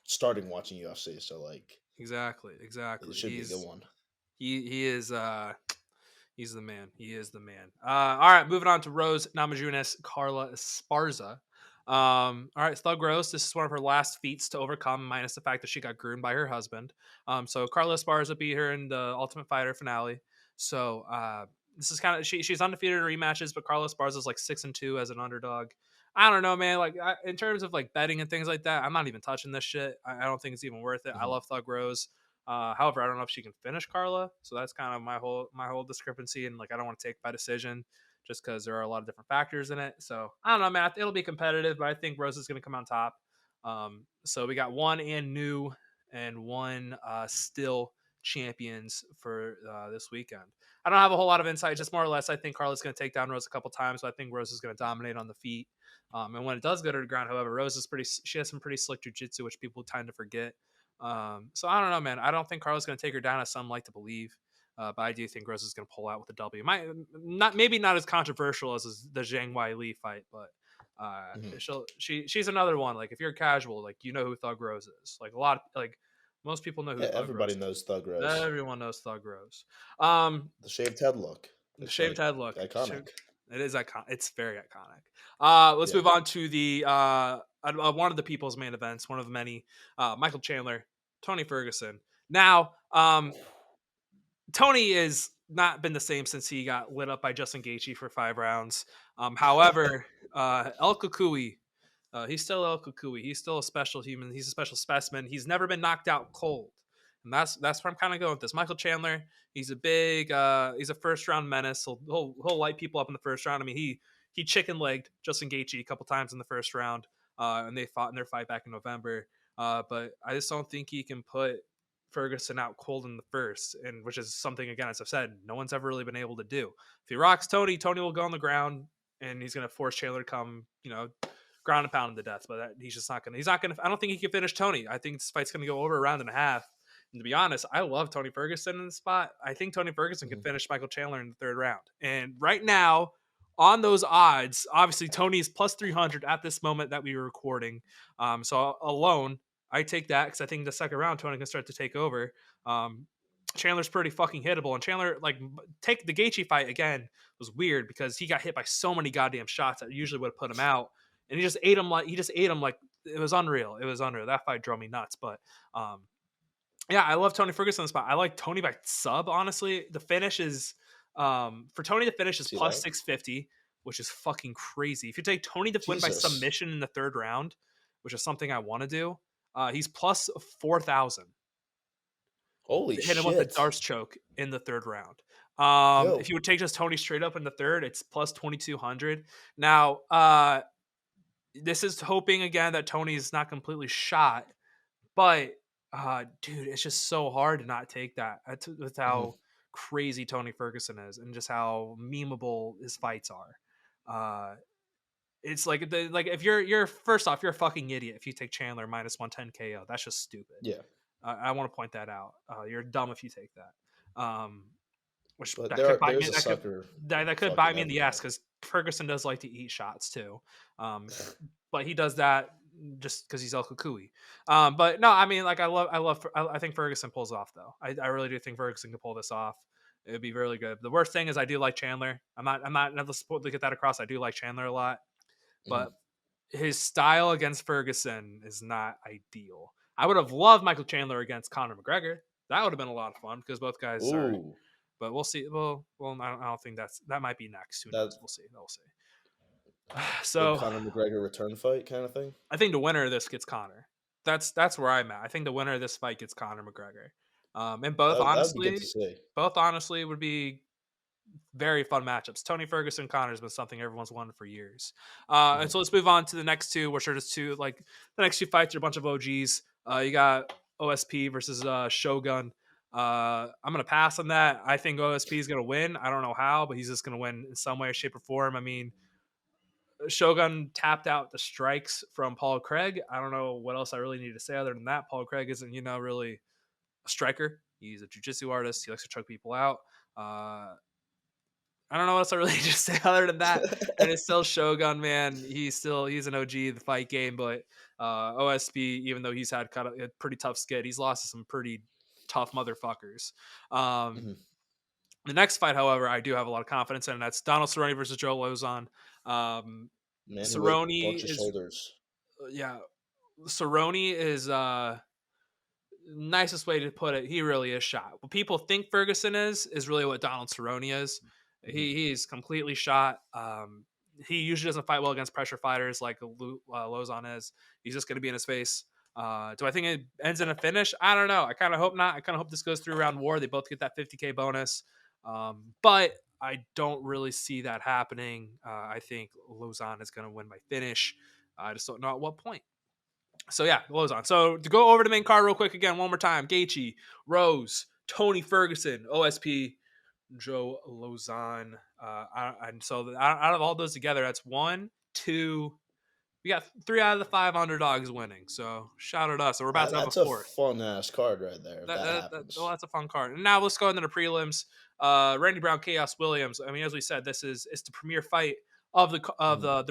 starting watching UFC. So like Exactly. it should be a good one. He is he's the man. He is the man. All right, moving on to Rose Namajunas, Carla Esparza. All right, Thug Rose. This is one of her last feats to overcome, minus the fact that she got groomed by her husband. So Carla Esparza beat her in the Ultimate Fighter finale. So this is kind of she's undefeated in rematches, but Carla Esparza is like 6-2 as an underdog. I don't know, man. Like in terms of like betting and things like that, I'm not even touching this shit. I don't think it's even worth it. I Mhm. love Thug Rose. However, I don't know if she can finish Carla, so that's kind of my whole discrepancy. And like, I don't want to take by decision. just because there are a lot of different factors in it. So I don't know, man. It'll be competitive, but I think Rose is going to come on top. So we got one and new and one still champions for this weekend. I don't have a whole lot of insight, just more or less. I think Carla's going to take down Rose a couple times, so I think Rose is going to dominate on the feet. And when it does go to the ground, however, Rose is she has some pretty slick jiu-jitsu, which people tend to forget. So I don't know, man. I don't think Carla's going to take her down, as some like to believe. But I do think Rose is going to pull out with a W. Maybe not as controversial as the Zhang Weili fight, but she's another one. Like if you're casual, like you know who Thug Rose is. Like most people know who Thug everybody Rose knows Thug Rose. Everyone knows Thug Rose. The shaved head look. The shaved head look. Iconic. It is iconic. It's very iconic. Let's move on to the one of the people's main events, one of the many. Michael Chandler, Tony Ferguson. Now, Tony has not been the same since he got lit up by Justin Gaethje for 5 rounds. However, El Kukui, he's still El Kukui. He's still a special human. He's a special specimen. He's never been knocked out cold. And that's where I'm kind of going with this. Michael Chandler, he's a big, he's a first round menace. He'll light people up in the first round. I mean, he chicken legged Justin Gaethje a couple times in the first round, and they fought in their fight back in November. But I just don't think he can put Ferguson out cold in the first, and which is something, again, as I've said, no one's ever really been able to do. If he rocks Tony will go on the ground, and he's going to force Chandler to come, ground and pound him to death. But he's not going to. I don't think he can finish Tony. I think this fight's going to go over a round and a half. And to be honest, I love Tony Ferguson in the spot. I think Tony Ferguson can finish Michael Chandler in the third round. And right now, on those odds, obviously Tony's plus 300 at this moment that we were recording. So alone, I take that because I think the second round Tony can start to take over. Chandler's pretty fucking hittable, and Chandler, take the Gaethje fight again, was weird because he got hit by so many goddamn shots that usually would have put him out, and he just ate him like it was unreal. It was unreal. That fight drove me nuts, but yeah, I love Tony Ferguson in the spot. I like Tony by sub. Honestly, the finish is for Tony to finish is plus 650, which is fucking crazy. If you take Tony to win by submission in the third round, which is something I want to do, he's plus 4,000. Holy shit! Hit him with a Darce choke in the third round. If you would take just Tony straight up in the third, it's plus 2,200. Now, this is hoping again that Tony's not completely shot, but dude, it's just so hard to not take that. With how crazy Tony Ferguson is, and just how memeable his fights are. It's like if you're first off, you're a fucking idiot if you take Chandler minus 110 KO. That's just stupid. Yeah. I want to point that out. You're dumb if you take that. Which but that there, could buy there's me, a that sucker. that could bite me in the ass because Ferguson does like to eat shots too. But he does that just because he's El Kukui. But no, I mean, I think Ferguson pulls it off though. I really do think Ferguson can pull this off. It would be really good. The worst thing is I do like Chandler. I'm not supposed to get that across. I do like Chandler a lot, but his style against Ferguson is not ideal. I would have loved Michael Chandler against Conor McGregor. That would have been a lot of fun because both guys are. But we'll see. Well, I don't think that might be next. Who knows? We'll see. So Conor McGregor return fight kind of thing. I think the winner of this gets Conor. That's where I'm at. I think the winner of this fight gets Conor McGregor. And both honestly would be very fun matchups. Tony Ferguson, Connor's been something everyone's wanted for years. And so let's move on to the next two, which are just two, the next two fights are a bunch of OGs. You got OSP versus Shogun. I'm going to pass on that. I think OSP is going to win. I don't know how, but he's just going to win in some way, shape, or form. I mean, Shogun tapped out the strikes from Paul Craig. I don't know what else I really need to say other than that. Paul Craig isn't, really a striker. He's a jiu-jitsu artist. He likes to choke people out. I don't know what else I really need to say other than that. And it's still Shogun, man. He's an OG of the fight game, but OSP, even though he's had kind of a pretty tough skid, he's lost to some pretty tough motherfuckers. The next fight, however, I do have a lot of confidence in, and that's Donald Cerrone versus Joe Lozon. Cerrone is shoulders. Yeah, Cerrone is nicest way to put it. He really is shot. What people think Ferguson is really what Donald Cerrone is. He's completely shot. He usually doesn't fight well against pressure fighters like Lozon is. He's just going to be in his face. Do I think it ends in a finish? I don't know. I kind of hope not. I kind of hope this goes through round war. They both get that 50K bonus. But I don't really see that happening. I think Lausanne is going to win by finish. I just don't know at what point. So yeah, Lausanne. So to go over the main card real quick again, one more time: Gaethje, Rose, Tony Ferguson, OSP, Joe Lausanne. And so out of all those together, that's 1, 2. We got 3 out of the 5 underdogs winning. So shout out to us. So we're about to have a That's a fourth. fun ass card right there. If that happens. Well, that's a fun card. And now let's go into the prelims. Randy Brown, Chaos Williams. I mean, as we said, it's the premier fight of the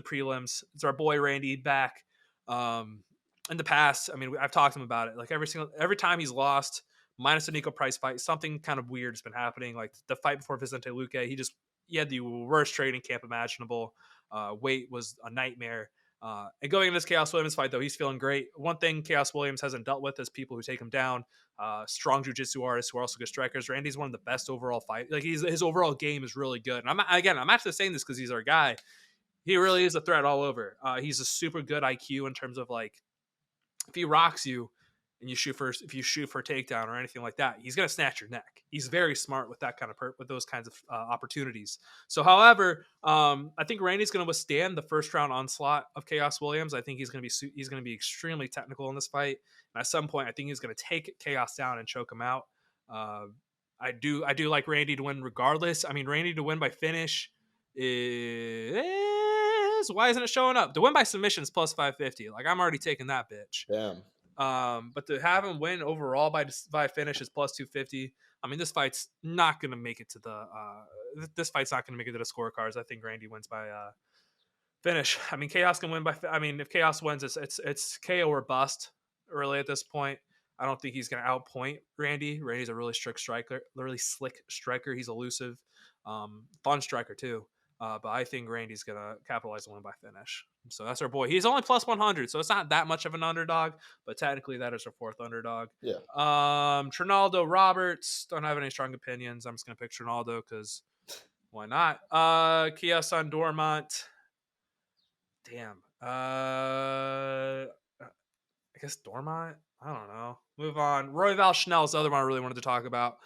prelims. It's our boy Randy back. In the past, I mean, I've talked to him about it. Like every time he's lost, minus the Nico Price fight, something kind of weird has been happening. Like the fight before Vicente Luque, he had the worst training camp imaginable. Weight was a nightmare. And going into this Chaos Williams fight, though, he's feeling great. One thing Chaos Williams hasn't dealt with is people who take him down. Strong jiu-jitsu artists who are also good strikers. Randy's one of the best overall fight. Like his overall game is really good. And I'm actually saying this because he's our guy. He really is a threat all over. He's a super good IQ in terms of like if he rocks you and you shoot if you shoot for a takedown or anything like that, he's gonna snatch your neck. He's very smart with that kind of with those kinds of opportunities. So, however, I think Randy's gonna withstand the first round onslaught of Chaos Williams. I think he's gonna be extremely technical in this fight, and at some point, I think he's gonna take Chaos down and choke him out. I do like Randy to win regardless. I mean, Randy to win by finish is why isn't it showing up? To win by submission is plus 550. Like I'm already taking that bitch. Damn. But to have him win overall by finish is plus 250. I mean, this fight's not gonna make it to the scorecards. I think Randy wins by finish. I mean, Chaos can win by. I mean, if Chaos wins, it's KO or bust. Really at this point, I don't think he's gonna outpoint Randy. Randy's a really strict striker, really slick striker. He's elusive, fun striker too. But I think Randy's going to capitalize and win by finish. So that's our boy. He's only plus 100, so it's not that much of an underdog, but technically that is our fourth underdog. Yeah. Trinaldo Roberts, don't have any strong opinions. I'm just going to pick Trinaldo because why not? Kia-san Dormont. Damn. I guess Dormont? I don't know. Move on. Royval Chanel is the other one I really wanted to talk about.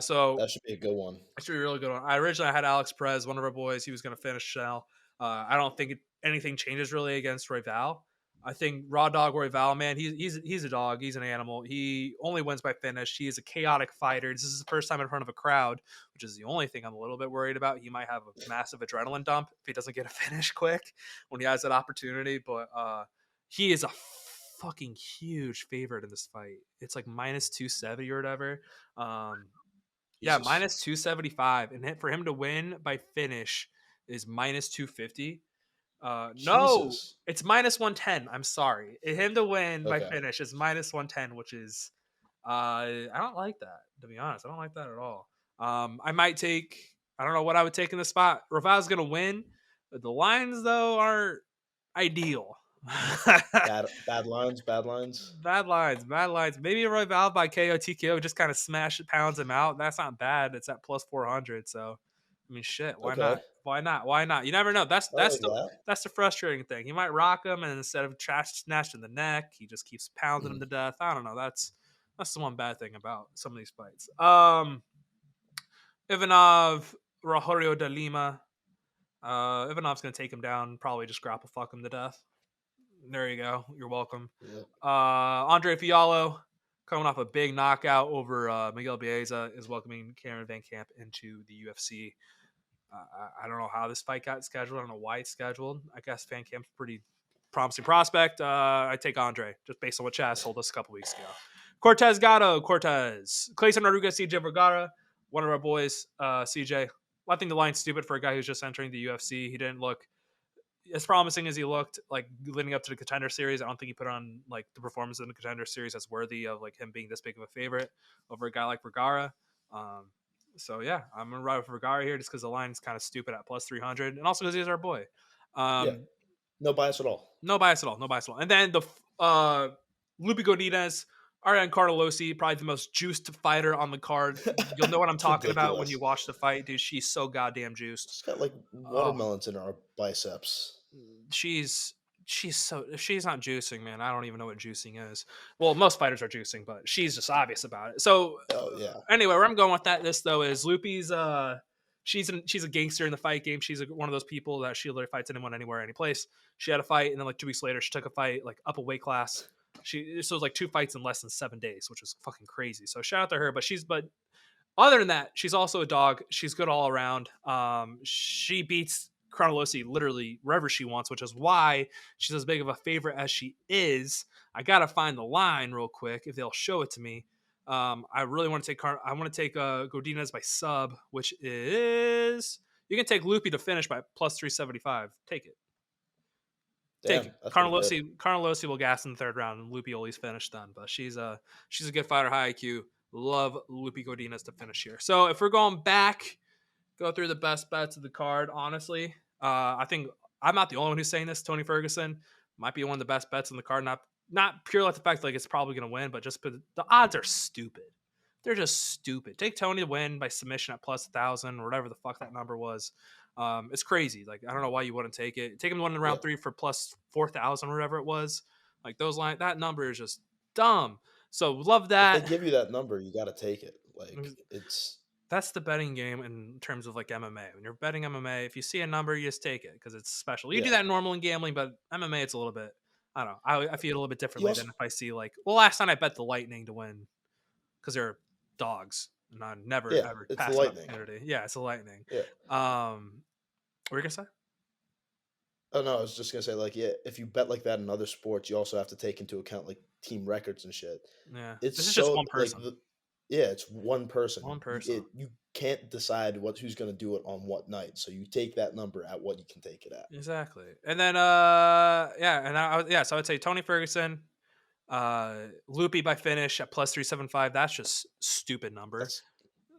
So that should be a good one. That should be a really good one. I originally had Alex Perez, one of our boys. He was going to finish Chanel. I don't think anything changes really against Royval. I think Raw Dog Royval, man, he's a dog. He's an animal. He only wins by finish. He is a chaotic fighter. This is the first time in front of a crowd, which is the only thing I'm a little bit worried about. He might have a massive adrenaline dump if he doesn't get a finish quick when he has that opportunity. But he is a fucking huge favorite in this fight. It's like minus 270 or whatever. Yeah, minus 275. And for him to win by finish is minus 250. No, it's minus 110. I'm sorry. Him to win by finish is minus 110, which is I don't like that, to be honest. I don't like that at all. I don't know what I would take in the spot. Raval's gonna win. The lines though aren't ideal. bad lines. Maybe Royval by KO TKO just kind of pounds him out. That's not bad. It's at plus 400. So I mean, shit. Why not? You never know. That's the frustrating thing. He might rock him, and instead of snatching the neck, he just keeps pounding him to death. I don't know. That's the one bad thing about some of these fights. Ivanov, Rogerio de Lima. Ivanov's gonna take him down. Probably just grapple fuck him to death. There you go. You're welcome. Yep. Andre Fiallo, coming off a big knockout over Miguel Baeza, is welcoming Cameron Van Camp into the UFC. I don't know how this fight got scheduled. I don't know why it's scheduled. I guess Van Camp's a pretty promising prospect. I take Andre, just based on what Chaz told us a couple weeks ago. Cortez Gatto, Clayton Rodriguez, CJ Vergara, one of our boys, CJ. I think the line's stupid for a guy who's just entering the UFC. He didn't look as promising as he looked like leading up to the Contender Series. I don't think he put on like the performance in the Contender Series that's worthy of like him being this big of a favorite over a guy like Vergara. So yeah, I'm gonna ride with Vergara here just because the line's kind of stupid at plus 300, and also because he's our boy. No bias at all. And then the Lupi Godinez, Ariane Cardelosi, probably the most juiced fighter on the card. You'll know what I'm talking about when you watch the fight, dude. She's so goddamn juiced. She's got like watermelons in her biceps. She's not juicing, man. I don't even know what juicing is. Well, most fighters are juicing, but she's just obvious about it. So anyway, where I'm going with this though is Lupi's she's a gangster in the fight game. She's one of those people that she literally fights anyone, anywhere, any place. She had a fight, and then like 2 weeks later, she took a fight like up a weight class. So it was like 2 fights in less than 7 days, which was fucking crazy. So shout out to her. But other than that, she's also a dog. She's good all around. She beats Chronolosi literally wherever she wants, which is why she's as big of a favorite as she is. I gotta find the line real quick if they'll show it to me. I really want to take Godinez by sub, which is you can take Loopy to finish by plus 375. Take it. Damn, Take it. that's pretty good. Carnolosi will gas in the third round, and Loopy will always finish then. But she's a good fighter, high IQ. Love Loopy Godinez to finish here. So if we're going back, go through the best bets of the card. Honestly, I think I'm not the only one who's saying this. Tony Ferguson might be one of the best bets on the card. Not purely at the fact like it's probably going to win, but just the odds are stupid. They're just stupid. Take Tony to win by submission at plus 1,000 or whatever the fuck that number was. It's crazy. Like, I don't know why you wouldn't take it. Take him to win in round 3 for plus 4,000 or whatever it was. Like that number is just dumb. So love that. If they give you that number, you got to take it. Like that's the betting game in terms of like MMA. When you're betting MMA, if you see a number, you just take it because it's special. You do that normal in gambling, but MMA it's a little bit. I don't know. I feel a little bit differently than if I see like. Well, last time I bet the Lightning to win because they're dogs, and I never ever it's pass the an Lightning. opportunity. Yeah, it's the Lightning. Yeah. What were you gonna say? Oh no, I was just gonna say like if you bet like that in other sports, you also have to take into account like team records and shit. Yeah, This is just one person. It's one person. One person. You can't decide who's going to do it on what night. So you take that number at what you can take it at. Exactly. And then so I would say Tony Ferguson, Loopy by finish at plus 375. That's just stupid number.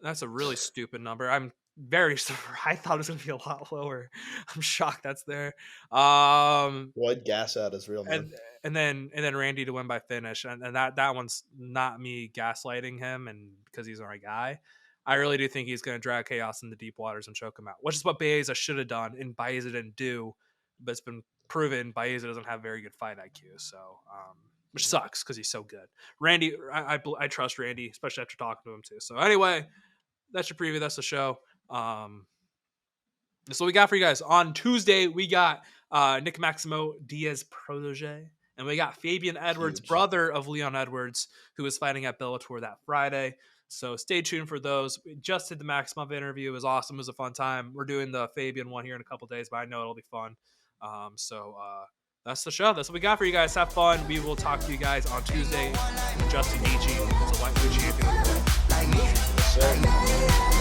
That's a really stupid number. I'm very I thought it was going to be a lot lower. I'm shocked that's there. Lloyd gas out is real, man. And then Randy to win by finish, and that one's not me gaslighting him, and because he's my guy, I really do think he's going to drag Chaos in the deep waters and choke him out, which is what Baeza should have done, and Baeza didn't do, but it's been proven Baeza doesn't have very good fight IQ, so which sucks because he's so good. Randy, I trust Randy, especially after talking to him too. So anyway, that's your preview. That's the show. That's what we got for you guys. On Tuesday, we got Nick Maximo Diaz protege. And we got Fabian Edwards, brother of Leon Edwards, who is fighting at Bellator that Friday. So stay tuned for those. We just did the Maximov interview. It was awesome. It was a fun time. We're doing the Fabian one here in a couple days, but I know it'll be fun. That's the show. That's what we got for you guys. Have fun. We will talk to you guys on Tuesday. Justin Gaethje is a lightweight champion.